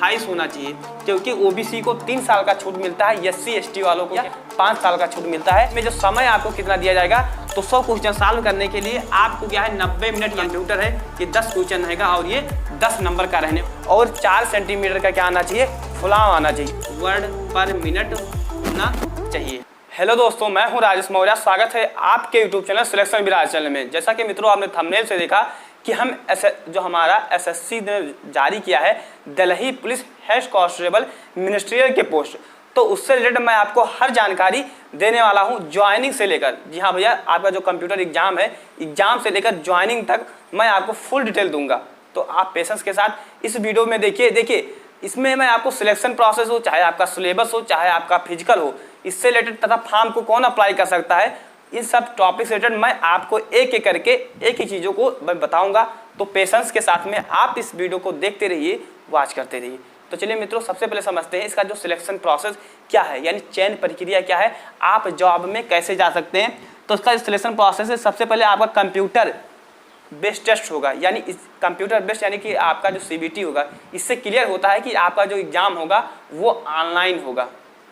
28 होना चाहिए, क्योंकि ओबीसी को 3 साल का छूट मिलता है, एससी एसटी वालों को 5 साल का छूट मिलता है। इसमें जो समय आपको कितना दिया जाएगा, तो 100 क्वेश्चन सॉल्व करने के लिए आपको क्या है 90 मिनट। कंप्यूटर है कि 10 क्वेश्चन रहेगा और ये 10 नंबर का रहने, और 4 सेंटीमीटर का क्या आना चाहिए, फुलाव आना चाहिए, वर्ड पर मिनट होना चाहिए। हेलो दोस्तों, मैं हूं राजेश मौर्य। स्वागत है आपके यूट्यूब चैनल सिलेक्शन विराज चैनल में। जैसा कि मित्रों आपने थंबनेल से देखा कि हम जो हमारा एसएससी ने जारी किया है Delhi police head constable ministerial के पोस्ट, तो उससे रिलेटेड मैं आपको हर जानकारी देने वाला हूं, ज्वाइनिंग से लेकर। जी हाँ भैया, आपका जो कंप्यूटर एग्जाम है, एग्जाम से लेकर ज्वाइनिंग तक मैं आपको फुल डिटेल दूंगा। तो आप पेशेंस के साथ इस वीडियो में देखिए इसमें मैं आपको सिलेक्शन प्रोसेस हो, चाहे आपका सिलेबस हो, चाहे आपका फिजिकल हो, इससे रिलेटेड तथा फॉर्म को कौन अप्लाई कर सकता है, इन सब टॉपिक से रिलेटेड मैं आपको एक एक करके एक ही चीज़ों को मैं बताऊंगा। तो पेशेंस के साथ में आप इस वीडियो को देखते रहिए, वॉच करते रहिए। तो चलिए मित्रों, सबसे पहले समझते हैं इसका जो सिलेक्शन प्रोसेस क्या है, यानी चयन प्रक्रिया क्या है, आप जॉब में कैसे जा सकते हैं। तो इसका सिलेक्शन प्रोसेस है, सबसे पहले आपका कंप्यूटर बेस्ड टेस्ट होगा, यानी इस कंप्यूटर बेस्ड यानी कि आपका जो सीबीटी होगा, इससे क्लियर होता है कि आपका जो एग्जाम होगा वो ऑनलाइन होगा।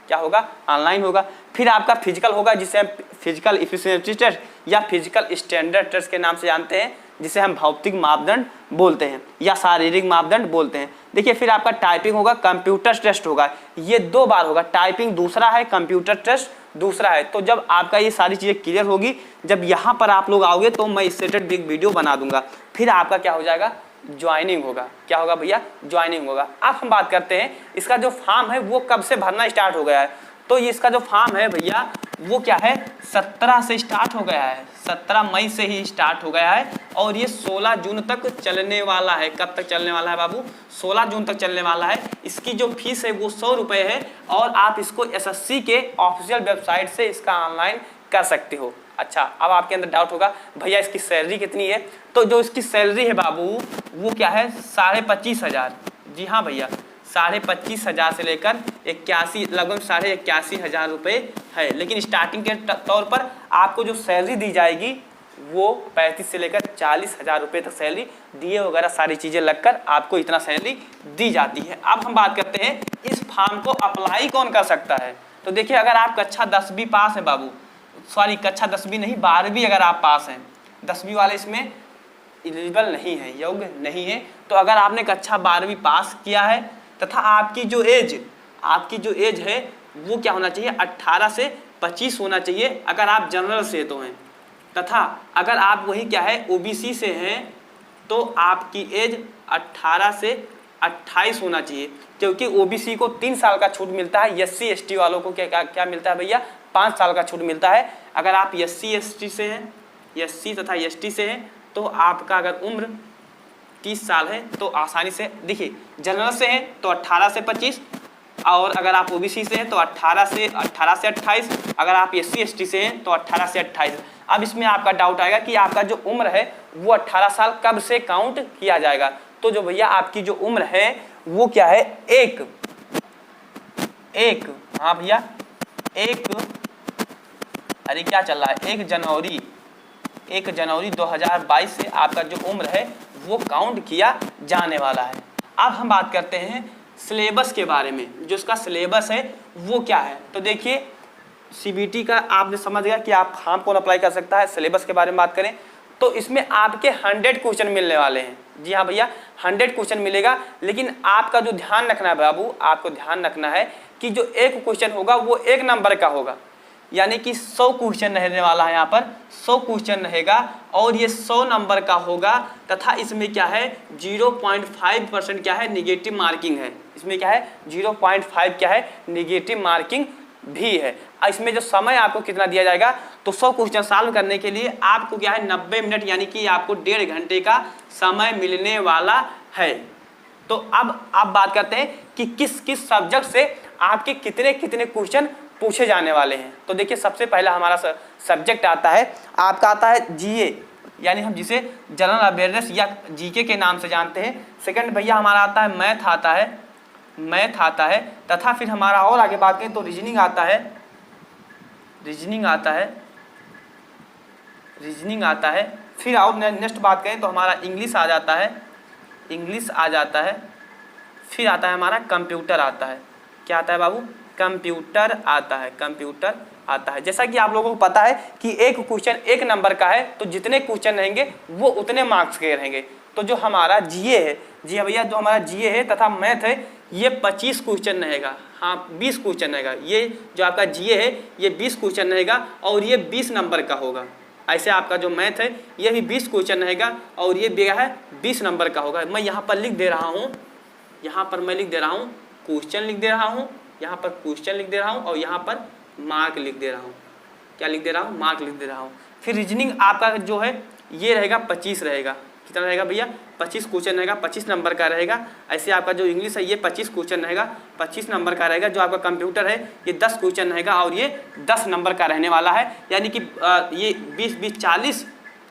क्या होगा? ऑनलाइन होगा। फिर आपका फिजिकल होगा, जिसे हम फिजिकल इफिशिएंसी टेस्ट या फिजिकल स्टैंडर्ड टेस्ट के नाम से जानते हैं, जिसे हम भौतिक मापदंड बोलते हैं या शारीरिक मापदंड बोलते हैं। देखिए, फिर आपका टाइपिंग होगा, कंप्यूटर टेस्ट होगा। ये 2 बार होगा, टाइपिंग दूसरा है, कंप्यूटर टेस्ट दूसरा है। तो जब आपका ये सारी चीज़ें क्लियर होगी, जब यहाँ पर आप लोग आओगे तो मैं इससे रिलेटेड एक वीडियो बना दूंगा। फिर आपका क्या हो जाएगा, ज्वाइनिंग होगा। क्या होगा भैया? ज्वाइनिंग होगा। अब हम बात करते हैं इसका जो फॉर्म है वो कब से भरना स्टार्ट हो गया है। तो ये इसका जो फॉर्म है भैया वो क्या है, 17 से स्टार्ट हो गया है, 17 मई से ही स्टार्ट हो गया है, और ये 16 जून तक चलने वाला है। कब तक चलने वाला है बाबू? 16 जून तक चलने वाला है। इसकी जो फीस है वो 100 रुपये है, और आप इसको एसएससी के ऑफिशियल वेबसाइट से इसका ऑनलाइन कर सकते हो। अच्छा, अब आपके अंदर डाउट होगा भैया इसकी सैलरी कितनी है। तो जो इसकी सैलरी है बाबू वो क्या है, 25,500। जी हाँ भैया, 25,500 से लेकर 81 लगभग 81,500 रुपये है। लेकिन स्टार्टिंग के तौर पर आपको जो सैलरी दी जाएगी वो 35 से लेकर 40,000 रुपये तक सैलरी, दिए वगैरह सारी चीज़ें लगकर आपको इतना सैलरी दी जाती है। अब हम बात करते हैं इस फॉर्म को अप्लाई कौन कर सकता है। तो देखिए, अगर आप कक्षा 10वीं पास है बाबू, सॉरी कक्षा 10वीं नहीं 12वीं अगर आप पास हैं, 10वीं वाले इसमें एलिजिबल नहीं है, योग्य नहीं है। तो अगर आपने कक्षा 12वीं पास किया है तथा आपकी जो एज है वो क्या होना चाहिए, 18 से 25 होना चाहिए अगर आप जनरल से तो हैं, तथा अगर आप वही क्या है ओबीसी से हैं तो आपकी एज 18 से 28 होना चाहिए, क्योंकि ओबीसी को 3 साल का छूट मिलता है, एससी एसटी वालों को क्या मिलता है भैया, 5 साल का छूट मिलता है। अगर आप एससी एसटी से हैं, एससी तथा एसटी से हैं, तो आपका अगर उम्र 30 साल है तो आसानी से, देखिए जनरल से हैं तो 18 से 25, और अगर आप ओबीसी से हैं तो 18 से 28, अगर आप एससी एसटी से हैं तो 18 से 28। अब इसमें आपका डाउट आएगा कि आपका जो उम्र है वो 18 साल कब से काउंट किया जाएगा। तो जो भैया आपकी जो उम्र है वो क्या है, हाँ भैया अरे क्या चल रहा है, 1 जनवरी 2022 से आपका जो उम्र है वो काउंट किया जाने वाला है। अब हम बात करते हैं सिलेबस के बारे में। जो इसका सिलेबस है वो क्या है, तो देखिए सीबीटी का आपने समझ गया कि आप फॉर्म कौन अप्लाई कर सकता है। सिलेबस के बारे में बात करें तो इसमें आपके 100 क्वेश्चन मिलने वाले हैं। जी हाँ भैया, 100 क्वेश्चन मिलेगा, लेकिन आपका जो ध्यान रखना है बाबू, आपको ध्यान रखना है कि जो एक क्वेश्चन होगा वो 1 नंबर का होगा, यानी कि 100 क्वेश्चन रहने वाला है। यहाँ पर 100 क्वेश्चन रहेगा और ये 100 नंबर का होगा, तथा इसमें क्या है 0.5% क्या है, निगेटिव मार्किंग है। इसमें क्या है 0.5 क्या है, निगेटिव मार्किंग भी है। इसमें जो समय आपको कितना दिया जाएगा, तो 100 क्वेश्चन सॉल्व करने के लिए आपको क्या है 90 मिनट, यानी कि आपको 1.5 घंटे का समय मिलने वाला है। तो अब आप बात करते हैं कि किस किस सब्जेक्ट से आपके कितने कितने क्वेश्चन पूछे जाने वाले हैं। तो देखिए, सबसे पहला हमारा सब्जेक्ट आता है, आपका आता है जीए, यानी हम जिसे जनरल अवेयरनेस या जीके के नाम से जानते हैं। सेकंड भैया हमारा आता है मैथ आता है, तथा फिर हमारा और आगे बात करें तो रीजनिंग आता है। फिर और नेक्स्ट बात करें तो हमारा इंग्लिश आ जाता है। फिर आता है हमारा कंप्यूटर आता है। क्या आता है बाबू? कंप्यूटर आता है, कंप्यूटर आता है। जैसा कि आप लोगों को पता है कि एक क्वेश्चन 1 नंबर का है, तो जितने क्वेश्चन रहेंगे वो उतने मार्क्स के रहेंगे। तो जो हमारा जीए है, जी हाँ भैया, जो हमारा जीए है तथा मैथ है, ये 25 क्वेश्चन रहेगा। हाँ 20 क्वेश्चन रहेगा। ये जो आपका जीए है ये 20 क्वेश्चन रहेगा और ये 20 नंबर का होगा। ऐसे आपका जो मैथ है ये भी 20 क्वेश्चन रहेगा और ये भी है 20 नंबर का होगा। मैं यहाँ पर लिख दे रहा हूँ, यहाँ पर मैं लिख दे रहा हूँ क्वेश्चन लिख दे रहा हूँ, यहाँ पर क्वेश्चन लिख दे रहा हूँ और यहाँ पर मार्क लिख दे रहा हूँ। क्या लिख दे रहा हूँ? मार्क लिख दे रहा हूँ। फिर रीजनिंग आपका जो है ये रहेगा 25 रहेगा। कितना रहेगा भैया? 25 क्वेश्चन रहेगा, 25 नंबर का रहेगा। ऐसे आपका जो इंग्लिश है ये 25 क्वेश्चन रहेगा, 25 नंबर का रहेगा। जो आपका कंप्यूटर है ये 10 क्वेश्चन रहेगा और ये 10 नंबर का रहने वाला है। यानी कि ये 20 20 40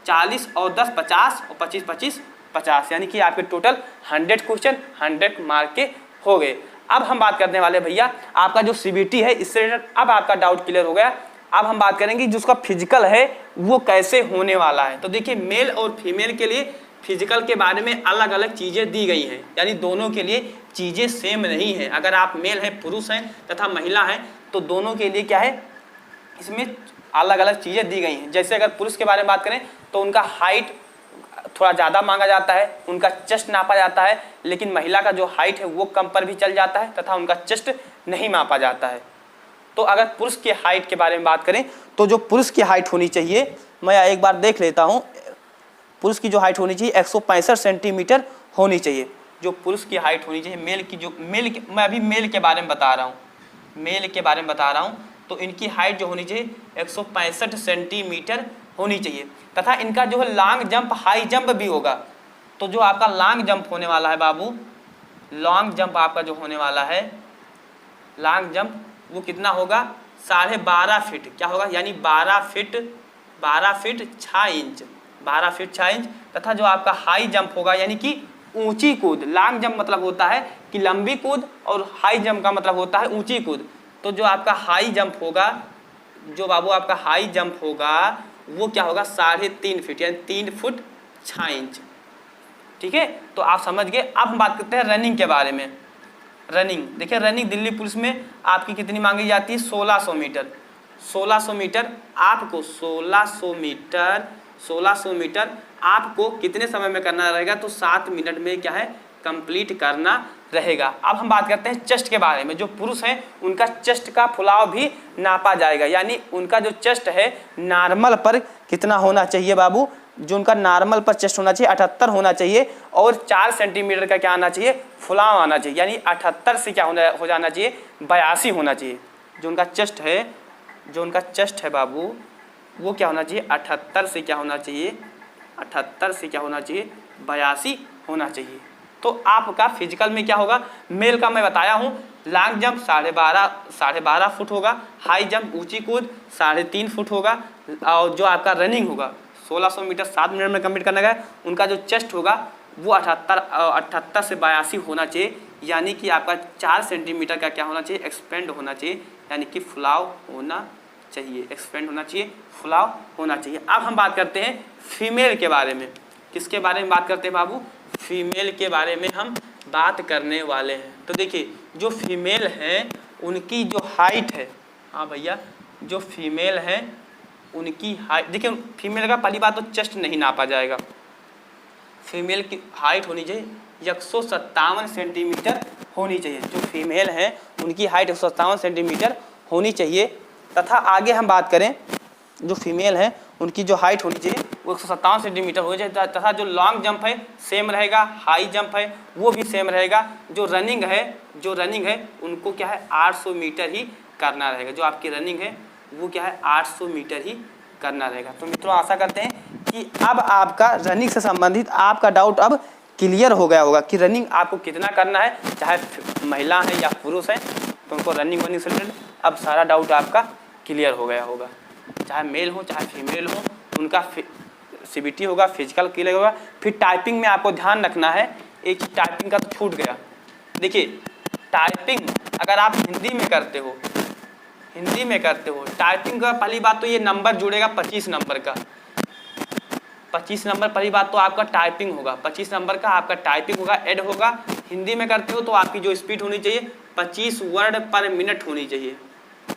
40 और 10 50 और 25 25 50, यानी कि आपके टोटल 100 क्वेश्चन 100 मार्क के हो गए। अब हम बात करने वाले भैया आपका जो सीबीटी है, इससे अब आपका डाउट क्लियर हो गया। अब हम बात करेंगे जो उसका फिजिकल है वो कैसे होने वाला है। तो देखिए मेल और फीमेल के लिए फिजिकल के बारे में अलग अलग चीज़ें दी गई हैं, यानी दोनों के लिए चीज़ें सेम नहीं हैं। अगर आप मेल हैं, पुरुष हैं तथा महिला हैं, तो दोनों के लिए क्या है, इसमें अलग अलग चीज़ें दी गई हैं। जैसे अगर पुरुष के बारे में बात करें तो उनका हाइट थोड़ा ज़्यादा मांगा जाता है, उनका चेस्ट नापा जाता है, लेकिन महिला का जो हाइट है वो कम पर भी चल जाता है तथा उनका चेस्ट नहीं मापा जाता है। तो अगर पुरुष की हाइट के बारे में बात करें तो जो पुरुष की हाइट होनी चाहिए, मैं एक बार देख लेता हूँ, पुरुष की जो हाइट होनी चाहिए 165 सेंटीमीटर होनी चाहिए। जो पुरुष की हाइट होनी चाहिए। मेल की जो मैं अभी मेल के बारे में बता रहा हूँ, मेल के बारे में बता रहा हूँ, तो इनकी हाइट जो होनी चाहिए 165 सेंटीमीटर होनी चाहिए। तथा इनका जो है लॉन्ग जंप हाई जंप भी होगा। तो जो आपका लॉन्ग जंप होने वाला है बाबू, लॉन्ग जंप आपका जो होने वाला है, लॉन्ग जंप वो कितना होगा? 12.5 फीट। क्या होगा? यानी 12 फीट 6 इंच, 12 फीट 6 इंच। तथा जो आपका हाई जंप होगा यानी कि ऊंची कूद, लॉन्ग जंप मतलब होता है कि लंबी कूद और हाई जंप का मतलब होता है ऊंची कूद। तो जो आपका हाई जंप होगा, जो बाबू आपका हाई जंप होगा वो क्या होगा? 3.5 फीट यानी 3 फुट 6 इंच। ठीक है, तो आप समझ गए। अब हम बात करते हैं रनिंग के बारे में। रनिंग देखिए, रनिंग दिल्ली पुलिस में आपकी कितनी मांगी जाती है? 1600 मीटर। 1600 मीटर आपको 1600 मीटर आपको कितने समय में करना रहेगा? तो 7 मिनट में क्या है? कंप्लीट करना रहेगा। अब हम बात करते हैं चेस्ट के बारे में। जो पुरुष हैं उनका चेस्ट का फुलाव भी नापा जाएगा, यानी उनका जो चेस्ट है नॉर्मल पर कितना होना चाहिए बाबू? जो उनका नॉर्मल पर चेस्ट होना चाहिए 78 होना चाहिए और 4 सेंटीमीटर का क्या आना चाहिए? फुलाव आना चाहिए। यानी 78 से क्या हो जाना चाहिए? 82 होना चाहिए। जो उनका चेस्ट है, जो उनका चेस्ट है बाबू, वो क्या होना चाहिए? 78 से क्या होना चाहिए? 78 से क्या होना चाहिए? 82 होना चाहिए। तो आपका फिजिकल में क्या होगा? मेल का मैं बताया हूँ, लॉन्ग जंप 12.5 फुट होगा, हाई जंप ऊंची कूद 3.5 फुट होगा, और जो आपका रनिंग होगा 1600 मीटर 7 मिनट में कंप्लीट करना है। उनका जो चेस्ट होगा वो 78 से 82 होना चाहिए, यानी कि आपका 4 सेंटीमीटर का क्या होना चाहिए? एक्सपेंड होना चाहिए, यानी कि फुलाव होना चाहिए, एक्सपेंड होना चाहिए, फुलाव होना चाहिए। अब हम बात करते हैं फीमेल के बारे में। किसके बारे में बात करते हैं बाबू? फीमेल के बारे में हम बात करने वाले हैं। तो देखिए जो फीमेल हैं उनकी जो हाइट है, हाँ भैया, जो फीमेल हैं उनकी हाइट, देखिए फीमेल का पहली बात तो चेस्ट नहीं नापा जाएगा। फीमेल की हाइट होनी चाहिए 157 सेंटीमीटर होनी चाहिए। जो फीमेल हैं उनकी हाइट 157 सेंटीमीटर होनी चाहिए। तथा आगे हम बात करें, जो फीमेल हैं उनकी जो हाइट होनी चाहिए वो 157 सेंटीमीटर हो जाए। तथा जो लॉन्ग जंप है सेम रहेगा, हाई जंप है वो भी सेम रहेगा। जो रनिंग है उनको क्या है? 800 मीटर ही करना रहेगा। जो आपकी रनिंग है वो क्या है? 800 मीटर ही करना रहेगा। तो मित्रों आशा करते हैं कि अब आपका रनिंग से संबंधित आपका डाउट अब क्लियर हो गया होगा कि रनिंग आपको कितना करना है, चाहे महिला है या पुरुष है, तो उनको रनिंग से रिलेटेड अब सारा डाउट आपका क्लियर हो गया होगा। चाहे मेल हो चाहे फीमेल हो, उनका सीबीटी होगा, फिजिकल क्लियर होगा। फिर टाइपिंग में आपको ध्यान रखना है, एक टाइपिंग का तो छूट गया। देखिए टाइपिंग अगर आप हिंदी में करते हो, टाइपिंग का पहली बात तो ये नंबर जुड़ेगा 25 नंबर का। 25 नंबर पहली बात तो आपका टाइपिंग होगा, 25 नंबर का आपका टाइपिंग होगा, ऐड होगा हिंदी में करते हो तो आपकी जो स्पीड होनी चाहिए 25 वर्ड पर मिनट होनी चाहिए।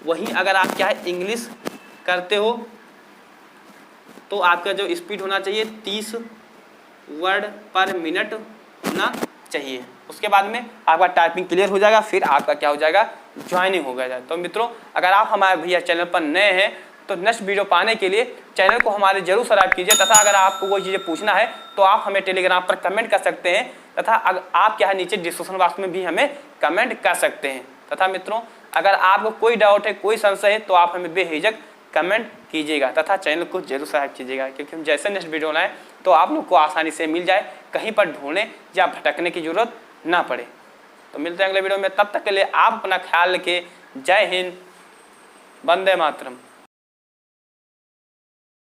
वहीं अगर आप क्या है इंग्लिश करते हो तो आपका जो स्पीड होना चाहिए 30 वर्ड पर मिनट होना चाहिए। उसके बाद में आपका टाइपिंग क्लियर हो जाएगा, फिर आपका क्या हो जाएगा, ज्वाइनिंग हो गया। तो मित्रों अगर आप हमारे भैया चैनल पर नए हैं तो नेक्स्ट वीडियो पाने के लिए चैनल को हमारे जरूर सब्सक्राइब कीजिए, तथा अगर आपको कोई चीज़ें पूछना है तो आप हमें टेलीग्राम पर कमेंट कर सकते हैं, तथा अगर आप क्या है नीचे डिस्क्रिप्शन बॉक्स में भी हमें कमेंट कर सकते हैं। तथा मित्रों अगर आपको कोई डाउट है, कोई संशय है तो आप हमें बेहिचक कमेंट कीजिएगा, तथा चैनल को जरूर सब्सक्राइब कीजिएगा, क्योंकि हम जैसे नेक्स्ट वीडियो बनाए तो आप लोग को आसानी से मिल जाए, कहीं पर ढूंढने या भटकने की जरूरत ना पड़े। तो मिलते हैं अगले वीडियो में, तब तक के लिए आप अपना ख्याल रखिए। जय हिंद, वंदे मातरम।